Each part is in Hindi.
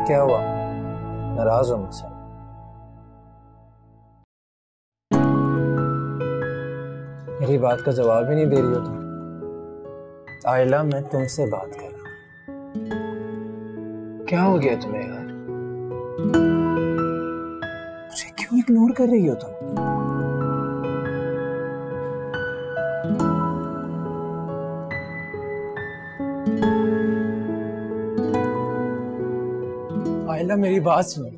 क्या हुआ, नाराज हो मुझसे? मेरी बात का जवाब ही नहीं दे रही हो तुम। आयला, मैं तुमसे बात कर रहा हूँ। क्या हो गया तुम्हें यार? मुझे क्यों इग्नोर कर रही हो तुम? आयला, मेरी बात सुनो।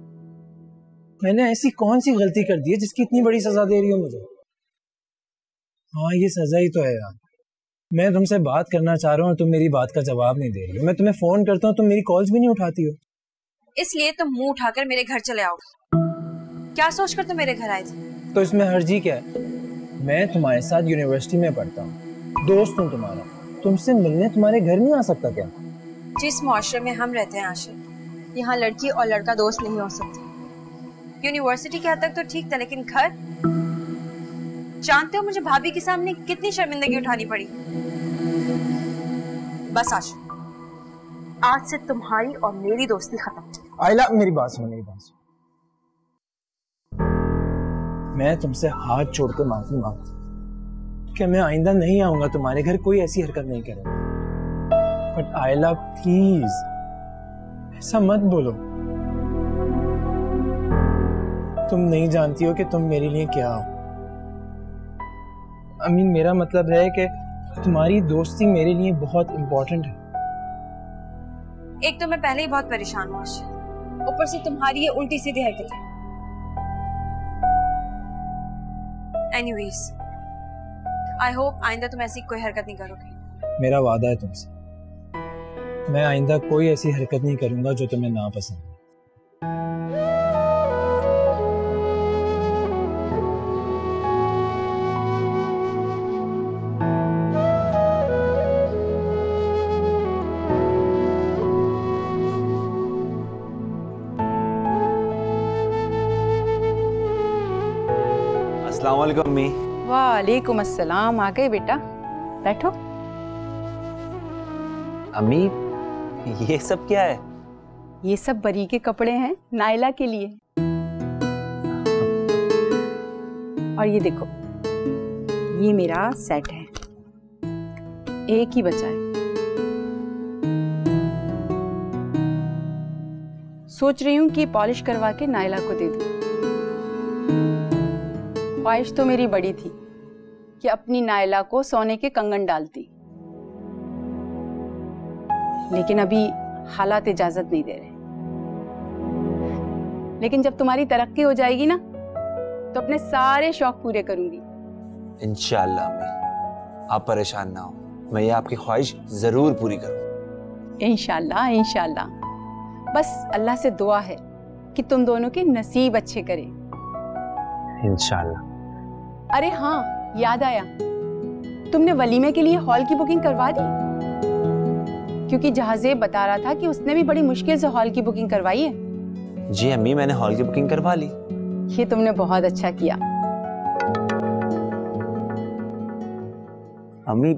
मैंने ऐसी कौन सी गलती कर दी है जिसकी इतनी बड़ी सजा दे रही हो मुझे? हाँ, ये सजा ही तो है यार। मैं तुमसे बात करना चाह रहा हूँ, तुम मेरी बात का जवाब नहीं दे रही हो। मैं तुम्हें फोन करता हूँ, तुम मेरी कॉल्स भी नहीं उठाती हो। इसलिए तुम मुंह उठाकर मेरे घर चले आओ। क्या सोचकर तुम मेरे घर आए थे? तो इसमें हर्जी क्या है? मैं तुम्हारे साथ यूनिवर्सिटी में पढ़ता हूँ, दोस्त हूँ तुम्हारा। तुमसे मिलने तुम्हारे घर नहीं आ सकता क्या? जिस मुआशरे में हम रहते हैं आशिक, यहाँ लड़की और लड़का दोस्त नहीं हो सकते। यूनिवर्सिटी के हद तक तो ठीक था, लेकिन घर, जानते हो मुझे भाभी के सामने कितनी शर्मिंदगी उठानी पड़ी। बस आशिक, आज से तुम्हारी और मेरी दोस्ती खत्म। आयला, मेरी बात सुनो, मेरी बात सुनो। मैं तुमसे हाथ जोड़कर माफी मांगता हूं कि मैं आइंदा नहीं आऊंगा तुम्हारे घर, कोई ऐसी हरकत नहीं करूंगा। बट आयला प्लीज, ऐसा मत बोलो। तुम नहीं जानती हो कि तुम मेरे लिए क्या हो। अमीन, मेरा मतलब है कि तुम्हारी दोस्ती मेरे लिए बहुत इंपॉर्टेंट है। एक तो मैं पहले ही बहुत परेशान हूँ आशिक, ऊपर से तुम्हारी ये उल्टी सीधी हरकतें। एनीवेज, आई होप आइंदा तुम ऐसी कोई हरकत नहीं करोगे। मेरा वादा है तुमसे, मैं आइंदा कोई ऐसी हरकत नहीं करूंगा जो तुम्हें नापसंद है। अस्सलाम वालेकुम अम्मी। वालेकुम अस्सलाम। आ गए बेटा, बैठो। अम्मी, ये सब क्या है? ये सब बरी के कपड़े हैं नाइला के लिए। और ये देखो, ये मेरा सेट है, एक ही बचा है। सोच रही हूँ कि पॉलिश करवा के नाइला को दे दूँ। ख्वाहिश तो मेरी बड़ी थी कि अपनी नाइला को सोने के कंगन डालती, लेकिन अभी हालात इजाजत नहीं दे रहे। लेकिन जब तुम्हारी तरक्की हो जाएगी ना, तो अपने सारे शौक पूरे करूंगी। इंशाल्लाह अम्मी, आप परेशान ना हो, मैं ये आपकी ख्वाहिश जरूर पूरी करूँ। इंशाल्लाह इंशाल्लाह। बस अल्लाह से दुआ है कि तुम दोनों के नसीब अच्छे करे। इंशाल्लाह। अरे हाँ, याद आया, तुमने वलीमे के लिए हॉल की बुकिंग करवा दी? क्योंकि जहाज़ेब बता रहा था कि उसने भी बड़ी मुश्किल से हॉल की बुकिंग करवाई है। जी अम्मी, मैंने हॉल की बुकिंग करवा ली। ये तुमने बहुत अच्छा किया। अम्मी,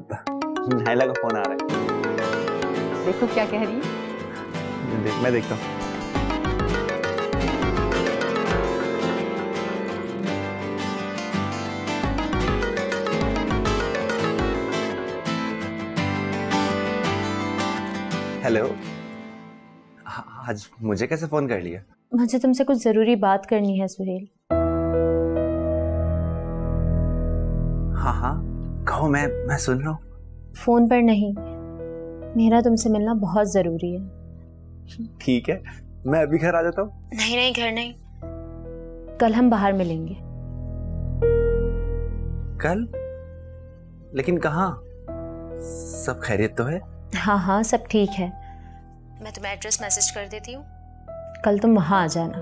नाइला का फोन आ रहा है। देखो क्या कह रही है। मैं देखता हूँ। हेलो, आज मुझे कैसे फोन कर लिया? मुझे तुमसे कुछ जरूरी बात करनी है सुहेल। हाँ हाँ, कहो, मैं सुन रहा हूँ। फोन पर नहीं, मेरा तुमसे मिलना बहुत जरूरी है। ठीक है, मैं अभी घर आ जाता हूँ। नहीं नहीं, घर नहीं, कल हम बाहर मिलेंगे। कल? लेकिन कहाँ? सब खैरियत तो है? हाँ हाँ, सब ठीक है। मैं तुम्हें एड्रेस मैसेज कर देती हूँ, कल तुम वहां आ जाना।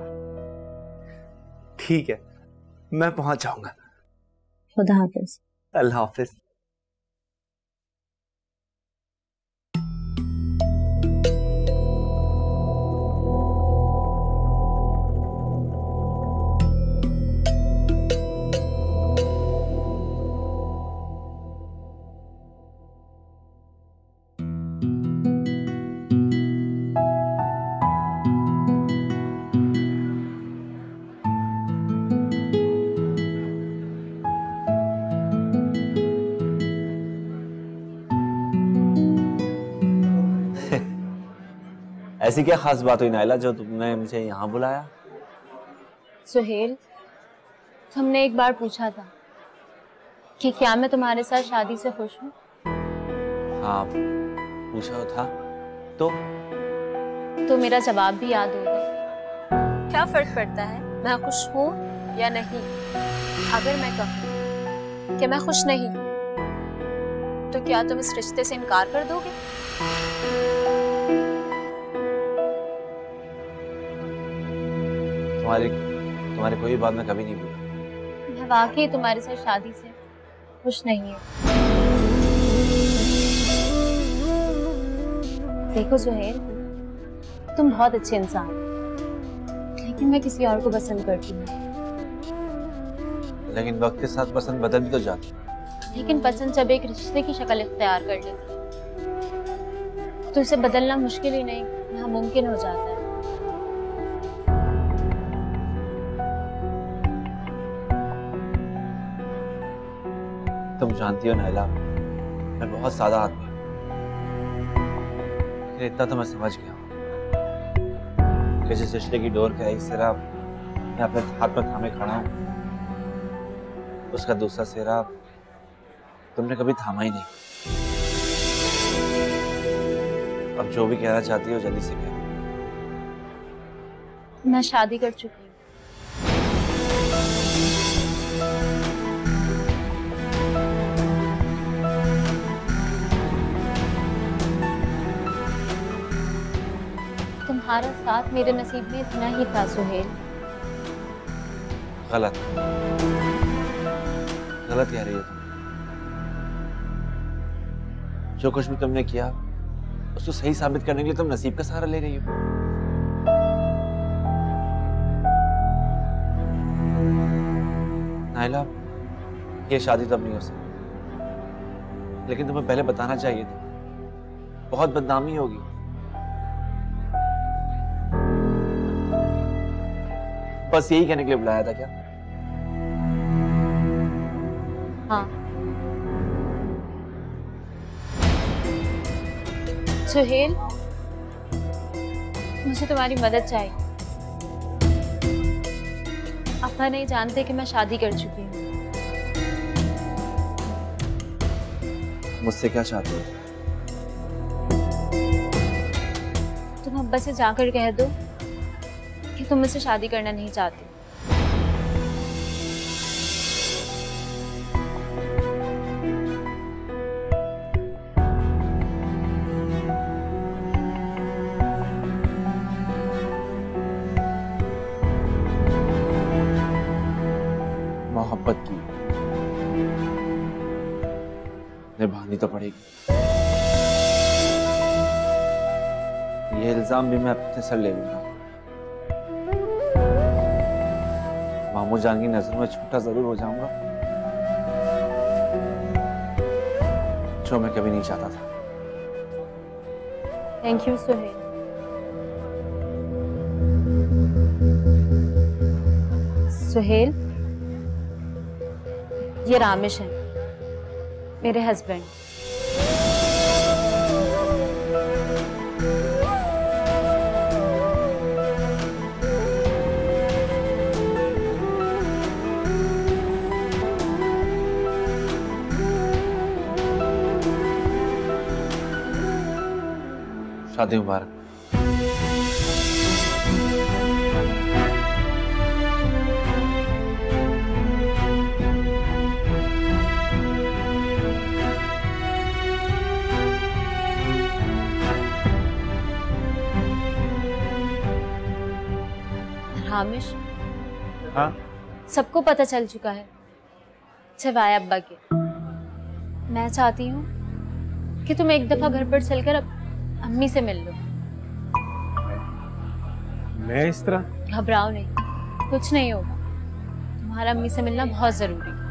ठीक है, मैं पहुंच जाऊंगा। खुदा हाफिज। अल्लाह हाफिज। ऐसी क्या खास बात हुई नाइला जो तुमने मुझे यहाँ बुलाया? सुहेल, तुमने एक बार पूछा था कि क्या मैं तुम्हारे साथ शादी से खुश हूँ। हाँ पूछा था तो मेरा जवाब भी याद होगा। क्या फर्क पड़ता है मैं खुश हूँ या नहीं? अगर मैं कहूँ कि मैं खुश नहीं, तो क्या तुम इस रिश्ते से इनकार कर दोगे? तुम्हारी कोई बात मैं कभी नहीं भूला। मैं वाकई तुम्हारे साथ शादी से खुश नहीं हूँ। देखो सुहेल, तुम बहुत अच्छे इंसान हो, लेकिन मैं किसी और को पसंद करती हूँ। लेकिन वक्त के साथ पसंद बदल भी तो जाती है। लेकिन पसंद जब एक रिश्ते की शक्ल इख्तियार कर लेती है तो इसे बदलना मुश्किल ही नहीं नामुमकिन हो जाता है। तुम जानती हो नाइला, मैं बहुत सादा आदमी हूँ, इतना तो मैं समझ गया हूँ कि जिस रिश्ते की डोर का एक सिरा मैं अपने हाथ में थामे खड़ा हूँ, उसका दूसरा सिरा तुमने कभी थामा ही नहीं। अब जो भी कहना चाहती हो जल्दी से कह। मैं शादी कर चुकी हूँ। तुम्हारा साथ मेरे नसीब में इतना ही था सुहेल। गलत कह रही हो तुम। जो कुछ भी तुमने किया उसको सही साबित करने के लिए तुम नसीब का सहारा ले रही हो। नाइला, ये शादी तो अब नहीं हो सकती, लेकिन तुम्हें पहले बताना चाहिए था। बहुत बदनामी होगी। बस यही कहने के लिए बुलाया था क्या? हाँ सुहेल, मुझे तुम्हारी मदद चाहिए। अपना नहीं जानते कि मैं शादी कर चुकी हूँ। मुझसे क्या चाहते हो? तुम अब्बा से जाकर कह दो कि तुम मुझसे शादी करना नहीं चाहती। मोहब्बत की निभानी तो पड़ेगी। ये इल्जाम भी मैं अपने सर ले लूंगा। मामू जान की नजर में छोटा जरूर हो जाऊंगा, जो मैं कभी नहीं चाहता था। Thank you Suhail. सुहेल, ये रामेश है, मेरे हस्बैंड। शादी मुबारक। रामेश, हाँ? सबको पता चल चुका है सिवाय अब्बा के। मैं चाहती हूँ कि तुम एक दफा घर पर चलकर अम्मी से मिल लो। मैं इस तरह? घबराओ नहीं, कुछ नहीं होगा। तुम्हारा अम्मी से मिलना बहुत जरूरी है।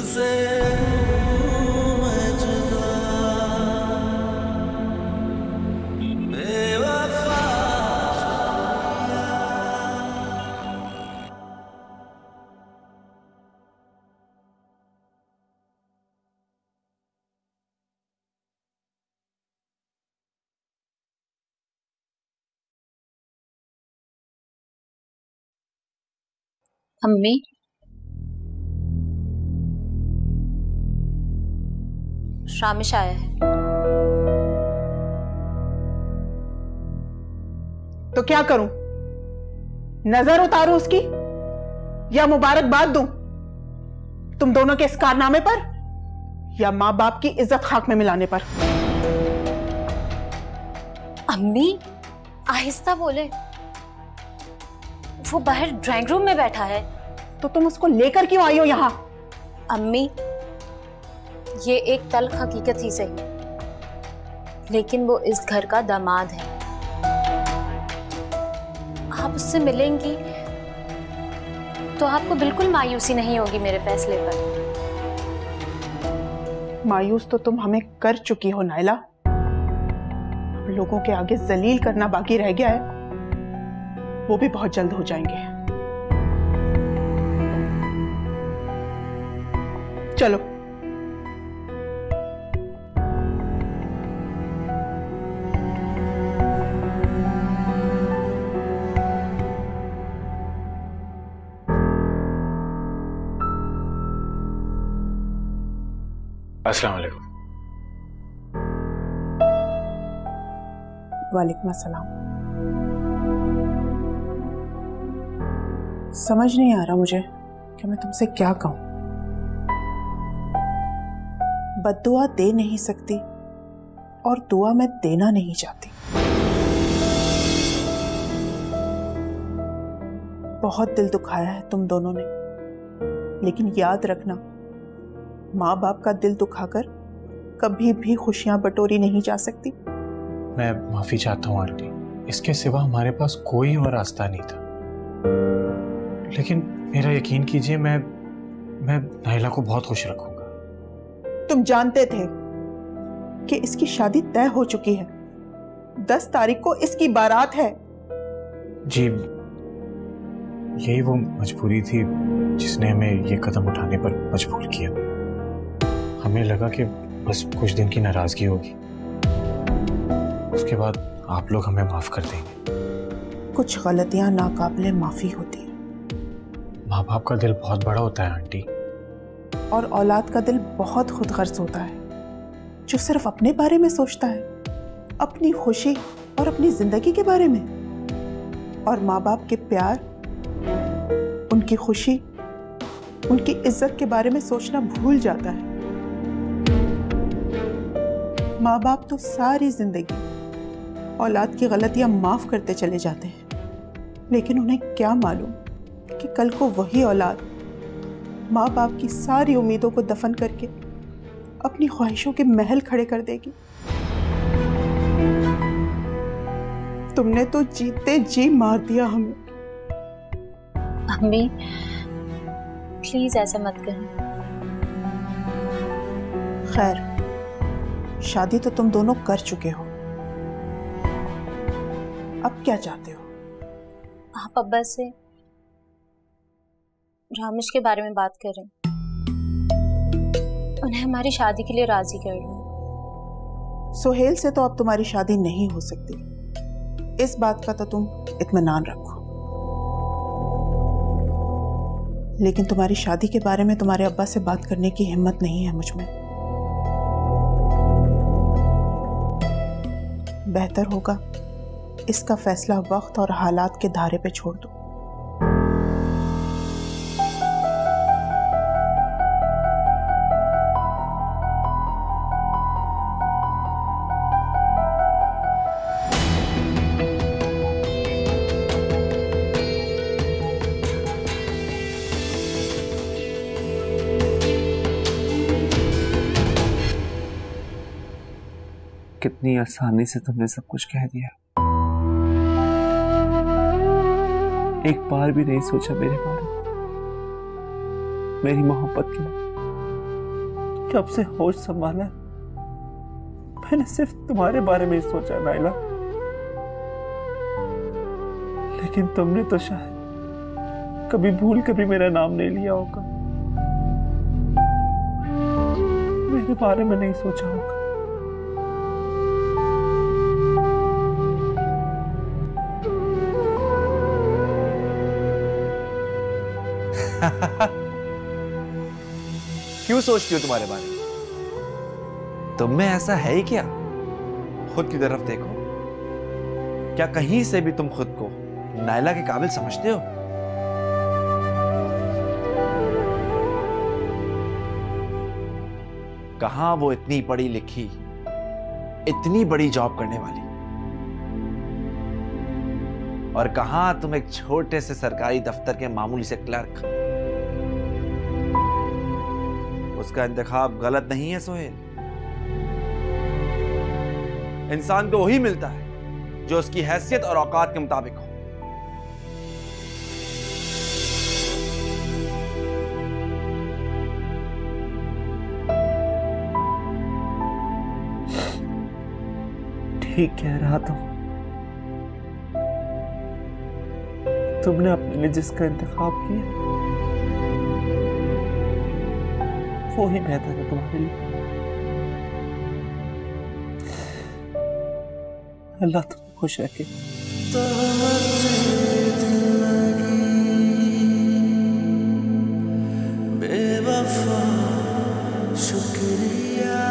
तुझसे मैं जुदा बेवफा। अम्मी, शामिश आया है। तो क्या करूं? नजर उतारूं उसकी या मुबारकबाद दूं तुम दोनों के इस कारनामे पर, या माँ बाप की इज्जत खाक में मिलाने पर? अम्मी आहिस्ता बोले, वो बाहर ड्राइंग रूम में बैठा है। तो तुम उसको लेकर क्यों आई हो यहां? अम्मी, ये एक तल्ख हकीकत ही सही, लेकिन वो इस घर का दामाद है। आप उससे मिलेंगी तो आपको बिल्कुल मायूसी नहीं होगी मेरे फैसले पर। मायूस तो तुम हमें कर चुकी हो नायला। अब लोगों के आगे जलील करना बाकी रह गया है, वो भी बहुत जल्द हो जाएंगे। चलो। अस्सलाम वालेकुम। वालेकुम अस्सलाम। समझ नहीं आ रहा मुझे कि मैं तुमसे क्या कहूं। बद्दुआ दे नहीं सकती और दुआ मैं देना नहीं चाहती। बहुत दिल दुखाया है तुम दोनों ने, लेकिन याद रखना, माँ बाप का दिल दुखाकर कभी भी खुशियां बटोरी नहीं जा सकती। मैं माफी चाहता हूँ आंटी, इसके सिवा हमारे पास कोई और रास्ता नहीं था। लेकिन मेरा यकीन कीजिए, मैं नाइला को बहुत खुश रखूंगा। तुम जानते थे कि इसकी शादी तय हो चुकी है। 10 तारीख को इसकी बारात है। जी, यही वो मजबूरी थी जिसने हमें ये कदम उठाने पर मजबूर किया। हमें लगा कि बस कुछ दिन की नाराजगी होगी, उसके बाद आप लोग हमें माफ कर देंगे। कुछ गलतियां नाकाबिले माफी होती हैं। माँ बाप का दिल बहुत बड़ा होता है आंटी, और औलाद का दिल बहुत खुदगर्ज होता है, जो सिर्फ अपने बारे में सोचता है, अपनी खुशी और अपनी जिंदगी के बारे में। और माँ बाप के प्यार, उनकी खुशी, उनकी इज्जत के बारे में सोचना भूल जाता है। माँ बाप तो सारी जिंदगी औलाद की गलतियां माफ करते चले जाते हैं, लेकिन उन्हें क्या मालूम कि कल को वही औलाद माँ बाप की सारी उम्मीदों को दफन करके अपनी ख्वाहिशों के महल खड़े कर देगी। तुमने तो जीते जी मार दिया हमें। अम्मी प्लीज ऐसा मत करें। खैर, शादी तो तुम दोनों कर चुके हो, अब क्या चाहते हो? आप अब्बा से रामिश के बारे में बात करें, उन्हें हमारी शादी के लिए राजी कर लें। सुहेल से तो अब तुम्हारी शादी नहीं हो सकती, इस बात का तो तुम इत्मीनान रखो। लेकिन तुम्हारी शादी के बारे में तुम्हारे अब्बा से बात करने की हिम्मत नहीं है मुझ में। बेहतर होगा इसका फैसला वक्त और हालात के धारे पे छोड़ दो। कितनी आसानी से तुमने सब कुछ कह दिया। एक बार भी नहीं सोचा मेरे बारे में, मेरी मोहब्बत के लिए। कब से होश संभाला मैंने सिर्फ तुम्हारे बारे में ही सोचा नाइला, लेकिन तुमने तो शायद कभी भूल के भी मेरा नाम नहीं लिया होगा, मेरे बारे में नहीं सोचा होगा। क्यों सोचती हो तुम्हारे बारे में? तुम में ऐसा है ही क्या? खुद की तरफ देखो, क्या कहीं से भी तुम खुद को नाइला के काबिल समझते हो? कहां वो इतनी पढ़ी लिखी, इतनी बड़ी जॉब करने वाली, और कहां तुम एक छोटे से सरकारी दफ्तर के मामूली से क्लर्क। उसका इंतखाब गलत नहीं है सोहेल। इंसान को वही मिलता है जो उसकी हैसियत और औकात के मुताबिक हो। ठीक कह रहा तुमने अपने लिए जिसका इंतखाब किया वो ही बेहतर है तुम्हारे लिए। अल्लाह तुमको खुश रखे। बेवफा शुक्रिया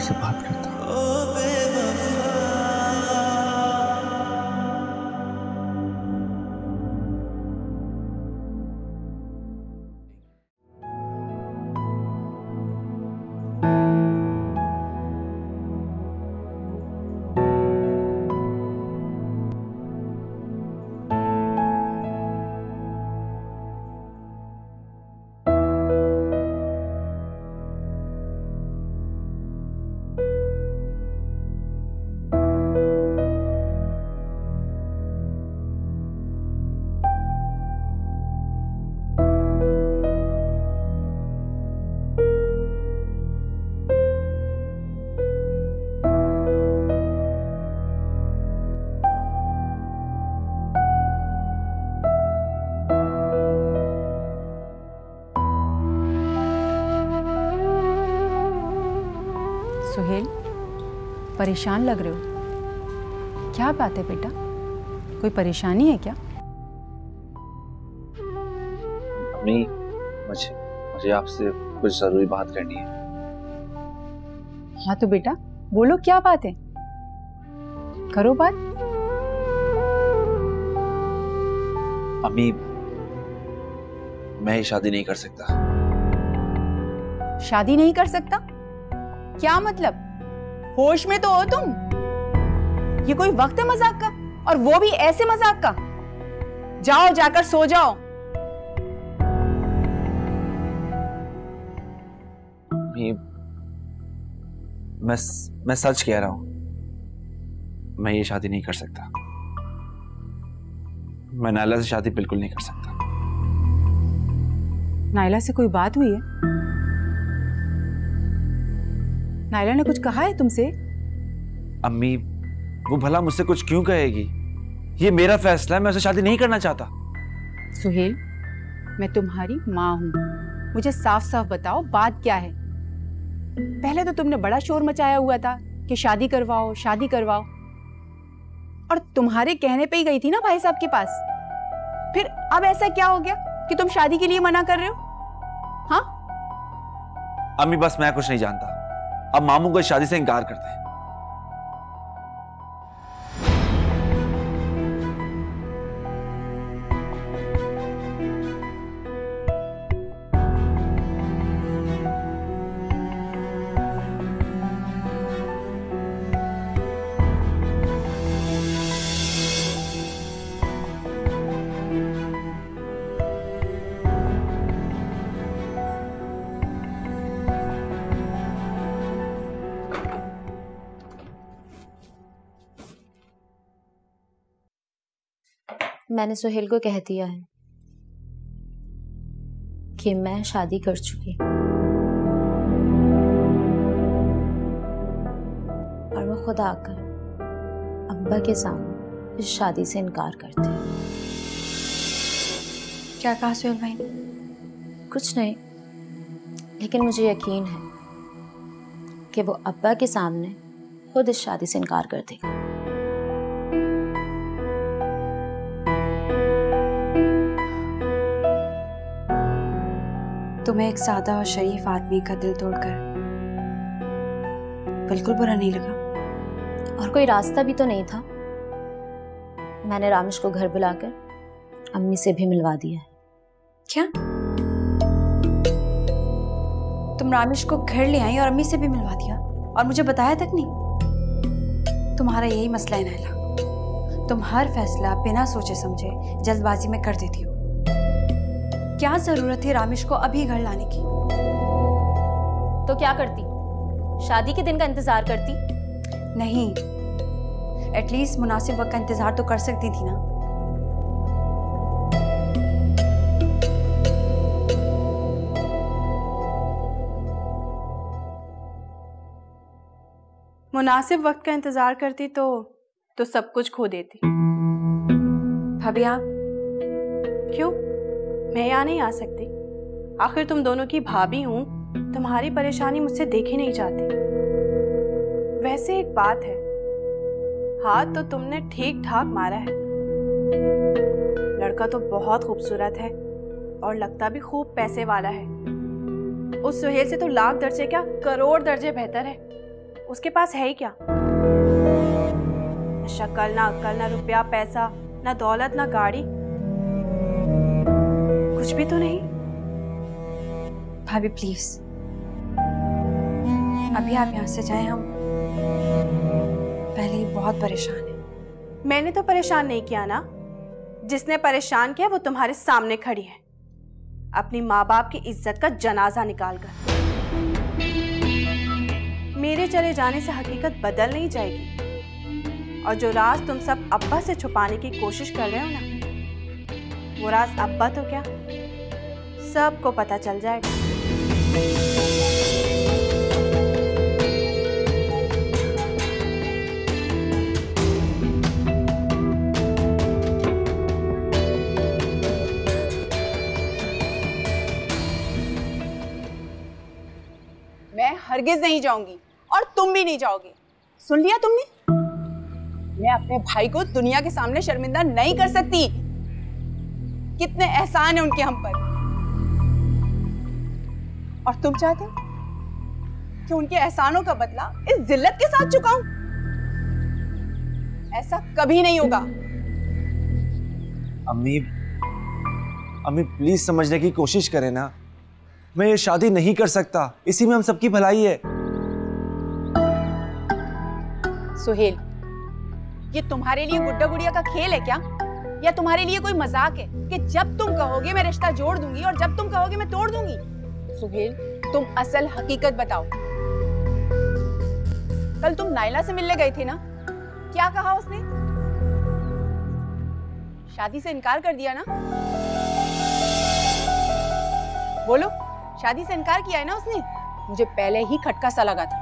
से बात करता हूँ। सुहेल, परेशान लग रहे हो, क्या बात है बेटा? कोई परेशानी है क्या? अम्मी, मुझे आपसे कुछ जरूरी बात करनी है। हाँ तो बेटा बोलो, क्या बात है, करो बात। अम्मी, मैं ये शादी नहीं कर सकता। शादी नहीं कर सकता? क्या मतलब? होश में तो हो तुम? ये कोई वक्त है मजाक का, और वो भी ऐसे मजाक का? जाओ, जाकर सो जाओ। मैं सच कह रहा हूं, मैं ये शादी नहीं कर सकता। मैं नाइला से शादी बिल्कुल नहीं कर सकता। नाइला से कोई बात हुई है? नाइला ने कुछ कहा है तुमसे? अम्मी, वो भला मुझसे कुछ क्यों कहेगी? ये मेरा फैसला है, मैं उसे शादी नहीं करना चाहता। सुहेल, मैं तुम्हारी माँ हूँ, मुझे साफ साफ बताओ बात क्या है। पहले तो तुमने बड़ा शोर मचाया हुआ था कि शादी करवाओ, शादी करवाओ, और तुम्हारे कहने पे ही गई थी ना भाई साहब के पास। फिर अब ऐसा क्या हो गया कि तुम शादी के लिए मना कर रहे हो? हाँ अम्मी, बस मैं कुछ नहीं जानता। अब मामू को इस शादी से इनकार करते हैं। मैंने सुहेल को कह दिया है कि मैं शादी कर चुकी और वो खुद आकर अब्बा के सामने इस शादी से इनकार करते हैं। क्या कहा सुहेल भाई ने? कुछ नहीं, लेकिन मुझे यकीन है कि वो अब्बा के सामने खुद इस शादी से इनकार कर देगा। तुम्हें एक सादा और शरीफ आदमी का दिल तोड़कर बिल्कुल बुरा नहीं लगा? और कोई रास्ता भी तो नहीं था। मैंने रामेश को घर बुलाकर अम्मी से भी मिलवा दिया है। क्या तुम रामेश को घर ले आई और अम्मी से भी मिलवा दिया और मुझे बताया तक नहीं? तुम्हारा यही मसला है नायला, तुम हर फैसला बिना सोचे समझे जल्दबाजी में कर देती हो। क्या जरूरत थी रामेश को अभी घर लाने की? तो क्या करती? शादी के दिन का इंतजार करती? नहीं, एटलीस्ट मुनासिब वक्त का इंतजार तो कर सकती थी ना। मुनासिब वक्त का इंतजार करती तो सब कुछ खो देती। भाभी आप क्यों? मैं यहाँ नहीं आ सकती? आखिर तुम दोनों की भाभी हूँ, तुम्हारी परेशानी मुझसे देखी नहीं जाती। वैसे एक बात है, हाथ तो तुमने ठीक ठाक मारा है। लड़का तो बहुत खूबसूरत है और लगता भी खूब पैसे वाला है। उस सुहेल से तो लाख दर्जे क्या करोड़ दर्जे बेहतर है। उसके पास है ही क्या? न शक्ल, ना अक्ल, ना रुपया पैसा, ना दौलत, ना गाड़ी, कुछ भी तो नहीं। भाभी प्लीज अभी आप यहाँ से जाएं, हम पहले ही बहुत परेशान हैं। मैंने तो परेशान नहीं किया ना, जिसने परेशान किया वो तुम्हारे सामने खड़ी है, अपनी माँ बाप की इज्जत का जनाजा निकाल कर। मेरे चले जाने से हकीकत बदल नहीं जाएगी और जो राज तुम सब अब्बा से छुपाने की कोशिश कर रहे हो ना, वो राज अब्बा तो क्या सबको पता चल जाएगा। मैं हरगिज नहीं जाऊंगी और तुम भी नहीं जाओगे। सुन लिया तुमने? मैं अपने भाई को दुनिया के सामने शर्मिंदा नहीं कर सकती। कितने एहसान है उनके हम पर। और तुम चाहते हो कि उनके एहसानों का बदला इस जिल्लत के साथ चुकाऊं? ऐसा कभी नहीं होगा। अम्मी प्लीज समझने की कोशिश करें ना। मैं ये शादी नहीं कर सकता, इसी में हम सबकी भलाई है। सुहेल, ये तुम्हारे लिए गुड्डा गुड़िया का खेल है क्या, या तुम्हारे लिए कोई मजाक है कि जब तुम कहोगे मैं रिश्ता जोड़ दूंगी और जब तुम कहोगे मैं तोड़ दूंगी? सुहेल, तुम असल हकीकत बताओ। कल तुम नायला से मिलने गए थे ना, क्या कहा उसने? शादी से इनकार कर दिया ना? बोलो, शादी से इनकार किया है ना उसने? मुझे पहले ही खटका सा लगा था।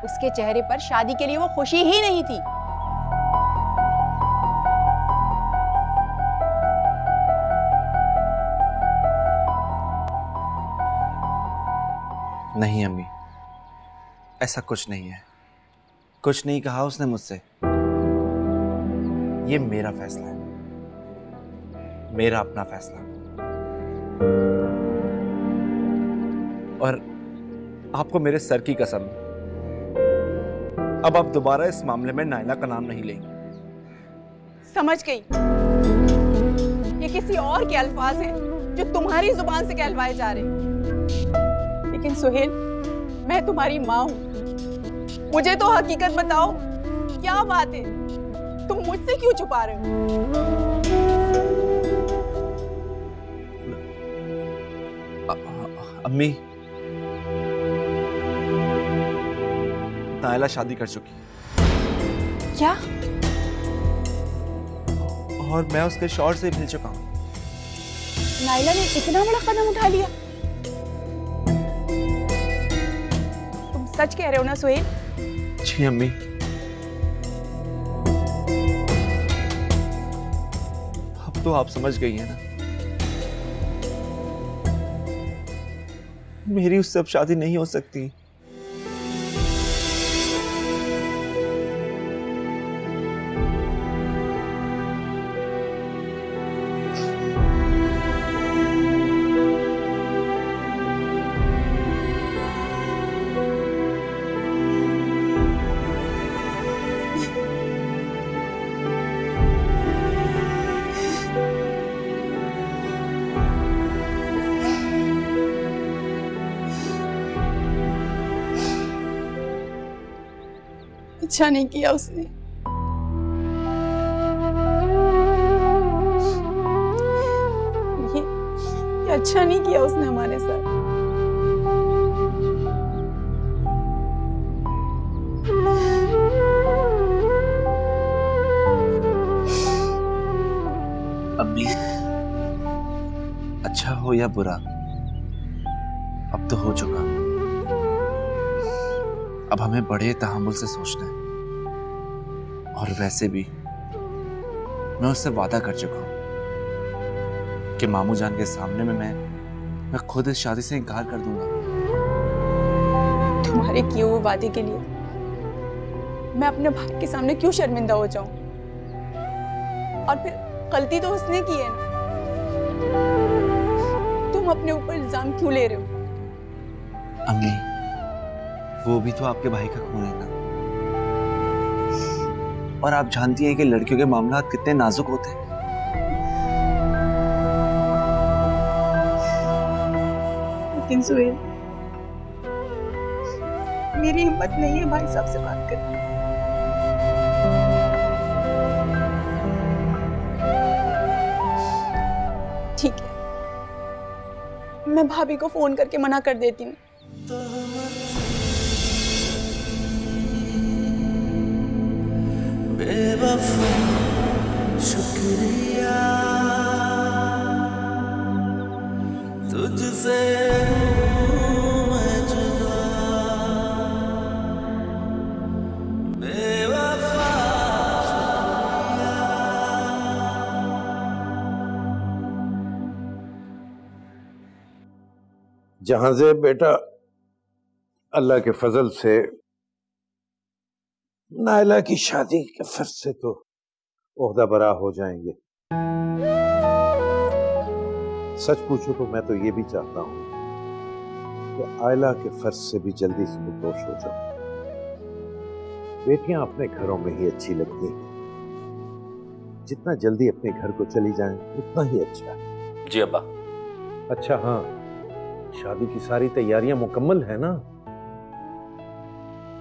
उसके चेहरे पर शादी के लिए वो खुशी ही नहीं थी। नहीं अम्मी, ऐसा कुछ नहीं है। कुछ नहीं कहा उसने मुझसे। ये मेरा फैसला है, मेरा अपना फैसला। और आपको मेरे सर की कसम, अब आप दोबारा इस मामले में नायला का नाम नहीं लेंगे। समझ गई। ये किसी और के अल्फाज हैं जो तुम्हारी जुबान से कहलवाए जा रहे हैं। लेकिन सुहेल, मैं तुम्हारी माँ हूं। मुझे तो हकीकत बताओ, क्या बात है? तुम मुझसे क्यों छुपा रहे हो? अम्मी, नायला शादी कर चुकी है। क्या? और मैं उसके शौहर से मिल चुका हूँ। नाइला ने इतना बड़ा कदम उठा लिया? तुम सच कह रहे हो ना सुहेल? जी अम्मी। अब तो आप समझ गई हैं ना, मेरी उससे अब शादी नहीं हो सकती। अच्छा नहीं किया उसने। ये अच्छा नहीं किया उसने हमारे साथ। अम्मी, अच्छा हो या बुरा, अब तो हो चुका। अब हमें बड़े तहम्मुल से सोचना है। और वैसे भी मैं उससे वादा कर चुका हूं कि मामू जान के सामने में मैं खुद इस शादी से इनकार कर दूंगा। तुम्हारे किए हुए वादे के लिए मैं अपने भाई के सामने क्यों शर्मिंदा हो जाऊं? और फिर गलती तो उसने की है ना, तुम अपने ऊपर इल्जाम क्यों ले रहे हो? अम्मी, वो भी तो आपके भाई का खून है ना, और आप जानती हैं कि लड़कियों के मामला कितने नाजुक होते हैं। लेकिन सुहेल, मेरी हिम्मत नहीं है भाई साहब से बात करने। ठीक है, मैं भाभी को फोन करके मना कर देती हूँ। बेवफा शुक्रिया तुझसे मैं जुदा, बेवफा शुक्रिया। जहांज़े बेटा, अल्लाह के फजल से नायला की शादी के फर्ज से तो ओहदा बरा हो जाएंगे। सच पूछो तो मैं तो ये भी चाहता हूं कि आयला के फर्ज से भी जल्दी से निर्दोष हो जाऊं। बेटियां अपने घरों में ही अच्छी लगती हैं, जितना जल्दी अपने घर को चली जाएं उतना ही अच्छा है। जी अब्बा। अच्छा हाँ, शादी की सारी तैयारियां मुकम्मल है ना?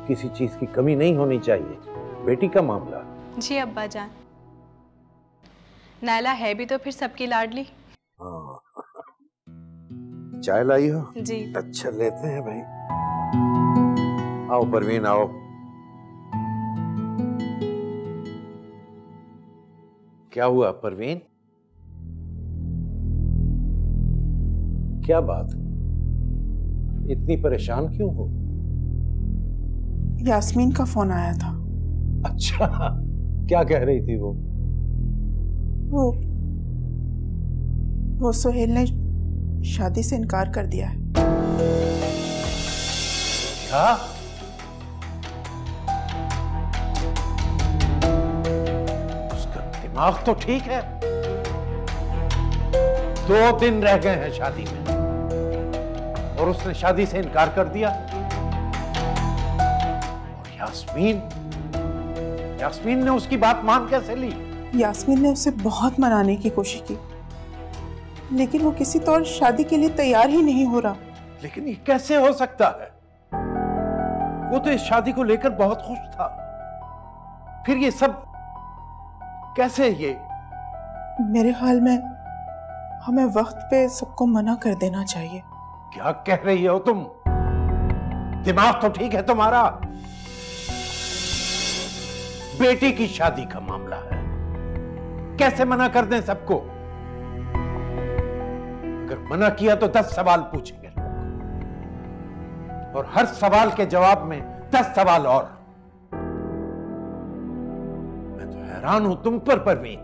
किसी चीज की कमी नहीं होनी चाहिए। बेटी का मामला। जी अब्बा जान। नायला है भी तो फिर सबकी लाडली। हाँ, चाय लाई हो? जी। अच्छा लेते हैं भाई। आओ परवीन आओ। क्या हुआ परवीन? क्या बात, इतनी परेशान क्यों हो? यास्मीन का फोन आया था। अच्छा, क्या कह रही थी वो? वो सुहेल ने शादी से इनकार कर दिया है। क्या? उसका दिमाग तो ठीक है। 2 दिन रह गए हैं शादी में और उसने शादी से इनकार कर दिया। यास्मीन ने उसकी बात मान कैसे ली? यास्मीन ने उसे बहुत मनाने की कोशिश की, लेकिन वो किसी तौर शादी के लिए तैयार ही नहीं हो रहा। लेकिन ये कैसे हो सकता है? वो तो इस शादी को लेकर बहुत खुश था, फिर ये सब कैसे? ये मेरे ख्याल में हमें वक्त पे सबको मना कर देना चाहिए। क्या कह रही हो तुम? दिमाग तो ठीक है तुम्हारा? बेटी की शादी का मामला है, कैसे मना कर दें सबको? अगर मना किया तो 10 सवाल पूछेंगे लोग, और हर सवाल के जवाब में 10 सवाल और। मैं तो हैरान हूं तुम पर परवीन,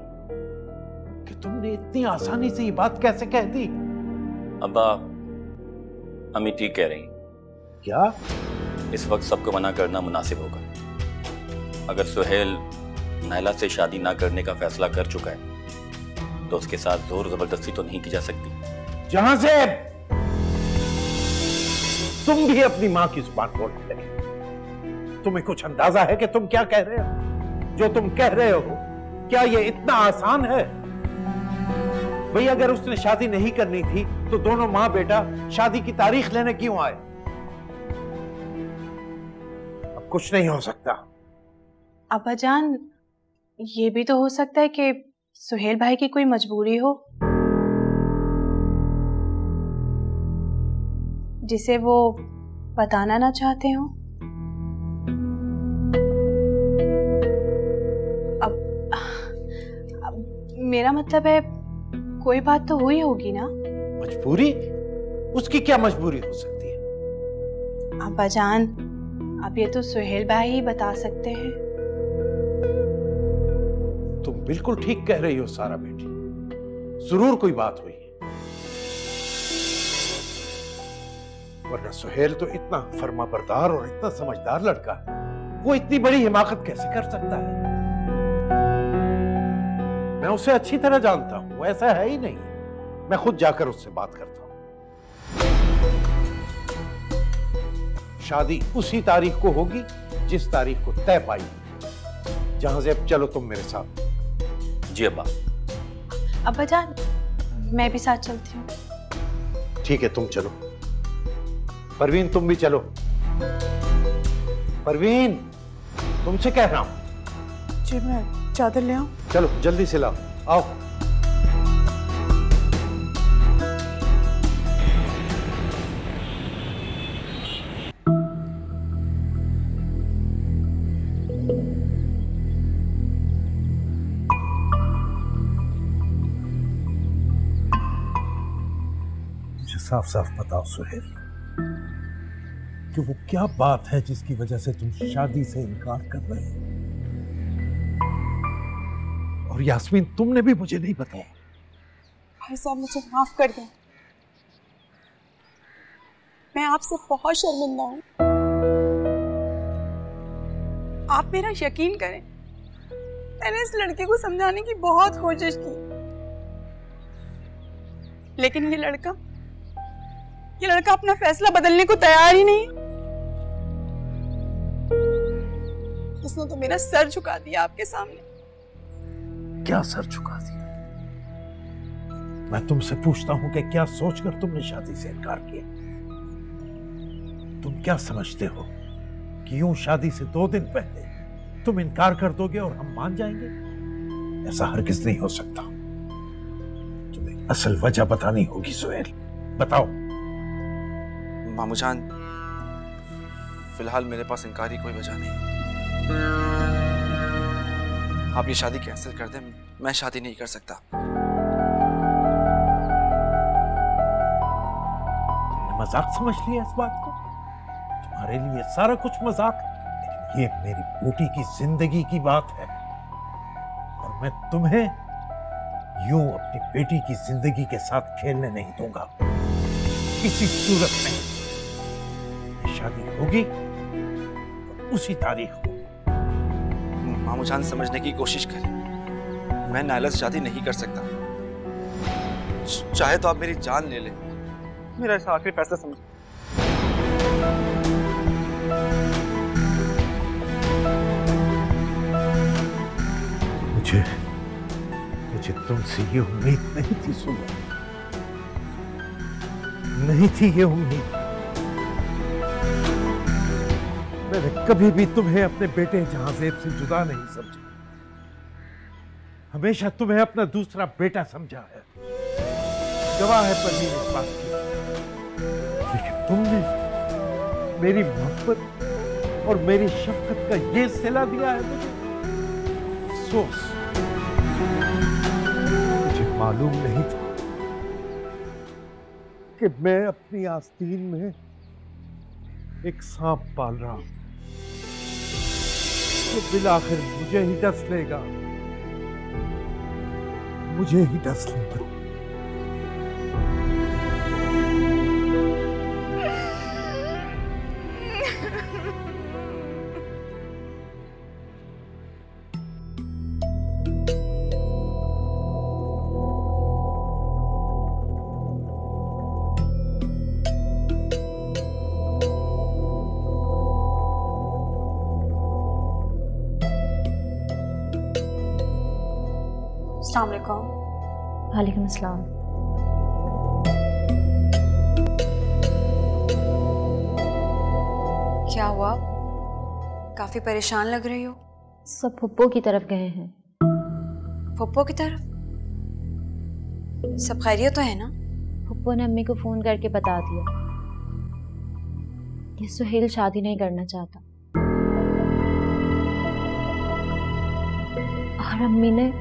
कि तुमने इतनी आसानी से ये बात कैसे कह दी। अब्बा, अम्मी ठीक कह रही। क्या? इस वक्त सबको मना करना मुनासिब होगा। अगर सुहेल नायला से शादी ना करने का फैसला कर चुका है तो उसके साथ जोर जबरदस्ती तो नहीं की जा सकती। जहां से तुम भी अपनी मां की जुबान बोलने लगे। तुम्हें कुछ अंदाजा है कि तुम क्या कह रहे हो? जो तुम कह रहे हो क्या ये इतना आसान है? भाई अगर उसने शादी नहीं करनी थी तो दोनों मां बेटा शादी की तारीख लेने क्यों आए? अब कुछ नहीं हो सकता। अब्बा जान, ये भी तो हो सकता है कि सुहेल भाई की कोई मजबूरी हो जिसे वो बताना ना चाहते हो। अब मेरा मतलब है कोई बात तो हुई होगी ना। मजबूरी? उसकी क्या मजबूरी हो सकती है? अब्बा जान, अब ये तो सुहेल भाई ही बता सकते हैं। तुम बिल्कुल ठीक कह रही हो सारा बेटी, जरूर कोई बात हुई है, वरना सुहेल तो इतना फर्माबरदार और इतना समझदार लड़का है, वो इतनी बड़ी हिमाकत कैसे कर सकता है? मैं उसे अच्छी तरह जानता हूं, वो ऐसा है ही नहीं। मैं खुद जाकर उससे बात करता हूं। शादी उसी तारीख को होगी जिस तारीख को तय पाई। जहां से अब चलो तुम मेरे साथ। जी अब्बा। अब्बा जान, मैं भी साथ चलती हूँ। ठीक है, तुम चलो। परवीन, तुम भी चलो। परवीन, तुमसे कह रहा हूं। जी, मैं चादर ले आऊं? चलो जल्दी से लाओ, आओ। साफ साफ बताओ सुहेल, कि वो क्या बात है जिसकी वजह से तुम शादी से इनकार कर रहे हो? और यास्मीन, तुमने भी मुझे नहीं बताया। भाई साहब, मुझे माफ कर दें, मैं आपसे बहुत शर्मिंदा हूं। आप मेरा यकीन करें, मैंने इस लड़के को समझाने की बहुत कोशिश की, लेकिन ये लड़का अपना फैसला बदलने को तैयार ही नहीं। इसने तो मेरा सर झुका दिया आपके सामने। क्या सर झुका दिया? मैं तुमसे पूछता हूं कि क्या सोचकर तुमने शादी से इनकार किया? तुम क्या समझते हो कि यूं शादी से 2 दिन पहले तुम इनकार कर दोगे और हम मान जाएंगे? ऐसा हरगिज नहीं हो सकता। तुम्हें असल वजह बतानी होगी सुहेल, बताओ। मामू जान, फिलहाल मेरे पास इनकार की कोई वजह नहीं। आप ये शादी कैंसिल कर दें, मैं शादी नहीं कर सकता। तुमने मजाक समझ लिया इस बात को? तुम्हारे लिए सारा कुछ मजाक है, लेकिन ये मेरी बेटी की जिंदगी की बात है, और मैं तुम्हें यूं अपनी बेटी की जिंदगी के साथ खेलने नहीं दूंगा, किसी सूरत में। शादी होगी तो उसी तारीख को। मामू जान, समझने की कोशिश करें, मैं नायला से शादी नहीं कर सकता। चाहे तो आप मेरी जान ले लें, मेरा ऐसा आखिरी फैसला समझ। मुझे तुमसे ये उम्मीद नहीं थी सुबह, नहीं थी ये उम्मीद। मैंने कभी भी तुम्हें अपने बेटे जहांजेब से जुदा नहीं समझा, हमेशा तुम्हें अपना दूसरा बेटा समझा है। गवाह है परवीन इस बात की। लेकिन तुमने मेरी मोहब्बत और मेरी शफकत का ये सिला दिया है मुझे। अफसोस। मालूम नहीं था कि मैं अपनी आस्तीन में एक सांप पाल रहा हूं, तो बिलाखिर मुझे ही डस लेगा, मुझे ही डस लेगा। अस्सलाम वालेकुम। वालेकुम अस्सलाम। क्या हुआ? काफी परेशान लग रही हो। सब फुप्पो की तरफ गए हैं। फुप्पो की तरफ? सब खैरियत तो है ना? फुप्पो ने अम्मी को फोन करके बता दिया कि सुहेल शादी नहीं करना चाहता, और अम्मी ने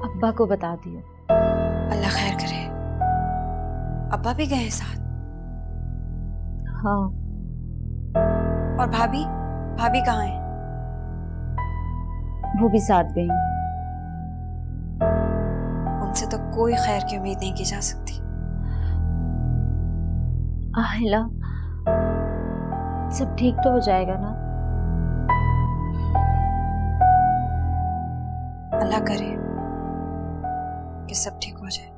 अब्बा को बता दिया। अल्लाह खैर करे। अब्बा भी गए साथ? हाँ। और भाभी? भाभी कहाँ है? वो भी साथ गई। उनसे तो कोई खैर की उम्मीद नहीं की जा सकती। आहिला, सब ठीक तो हो जाएगा ना? अल्लाह करे कि सब ठीक हो जाए।